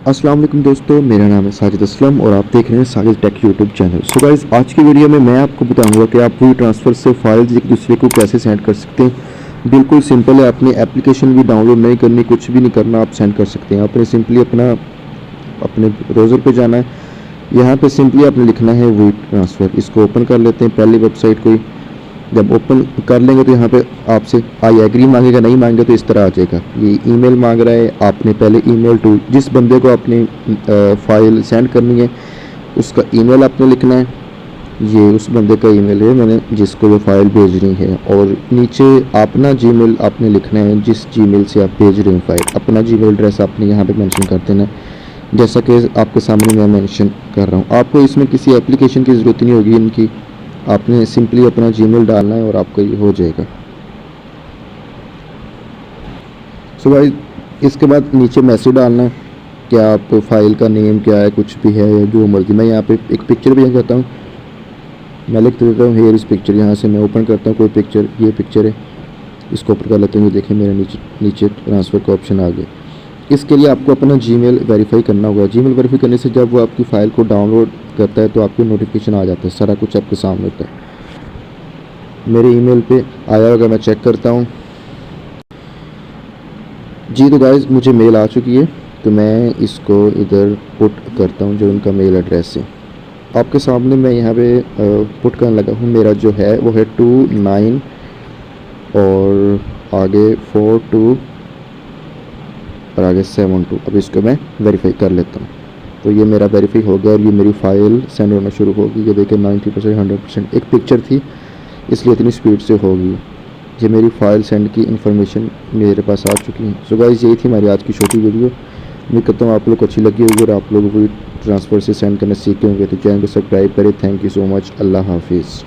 अस्सलाम वालेकुम दोस्तों, मेरा नाम है साजिद असलम और आप देख रहे हैं Sajid take YouTube channel. So guys, आज की वीडियो में मैं आपको बताऊंगा कि आप पूरी ट्रांसफ़र से फाइल्स एक दूसरे को कैसे सेंड कर सकते हैं। बिल्कुल सिंपल है, आपने एप्लीकेशन भी डाउनलोड नहीं करनी, कुछ भी नहीं करना, आप सेंड कर सकते हैं। आपने सिंपली अपने ब्राउज़र पे जाना है, यहाँ पे सिंपली आपने लिखना है वी ट्रांसफ़र। इसको ओपन कर लेते हैं, पहली वेबसाइट कोई। जब ओपन कर लेंगे तो यहाँ पे आपसे आई एग्री मांगेगा, नहीं मांगेगा तो इस तरह आ जाएगा। ये ईमेल मांग रहा है, आपने पहले ईमेल टू जिस बंदे को आपने फ़ाइल सेंड करनी है उसका ईमेल आपने लिखना है। ये उस बंदे का ईमेल है मैंने जिसको वो फ़ाइल भेजनी है, और नीचे अपना जीमेल आपने लिखना है जिस जीमेल से आप भेज रहे हैं फ़ाइल। अपना जीमेल एड्रेस आपने यहाँ पे मेंशन कर देना है, जैसा कि आपके सामने मैं मेंशन कर रहा हूँ। आपको इसमें किसी एप्लीकेशन की ज़रूरत नहीं होगी इनकी, आपने सिंपली अपना जीमेल डालना है और आपका ये हो जाएगा। सो गाइस, इसके बाद नीचे मैसेज डालना है कि आप फाइल का नेम क्या है, कुछ भी है जो मर्जी। मैं यहाँ पे एक पिक्चर भेजना चाहता हूँ, मैं लिख देता हूँ हेयर इस पिक्चर। यहाँ से मैं ओपन करता हूँ कोई पिक्चर, ये पिक्चर है, इसको ओपन कर लेते हैं। देखें मेरा नीचे ट्रांसफ़र का ऑप्शन आ गया। इसके लिए आपको अपना जीमेल वेरीफाई करना होगा। जीमेल वेरीफाई करने से जब वो आपकी फ़ाइल को डाउनलोड करता है तो आपको नोटिफिकेशन आ जाता है, सारा कुछ आपके सामने होता है। मेरे ईमेल पे आया होगा, मैं चेक करता हूँ जी। तो गाइस, मुझे मेल आ चुकी है, तो मैं इसको इधर पुट करता हूँ जो उनका मेल एड्रेस है। आपके सामने मैं यहाँ पे पुट करने लगा हूँ। मेरा जो है वो है 29 और आगे 42 और आगे 72। अब इसको मैं वेरीफाई कर लेता हूँ। तो ये मेरा वेरीफाई हो गया और ये मेरी फ़ाइल सेंड होना शुरू होगी। ये देखिए 90% 100%। एक पिक्चर थी इसलिए इतनी स्पीड से होगी। ये मेरी फ़ाइल सेंड की इन्फॉर्मेशन मेरे पास आ चुकी है। सो गाइस, यही थी हमारी आज की छोटी वीडियो। उम्मीद करता हूँ आप लोग को अच्छी लगी होगी और आप लोग भी ट्रांसफ़र से सेंड करना सीखे होंगे। तो चैनल को सब्सक्राइब करें। Thank you so much. अल्लाह हाफिज़।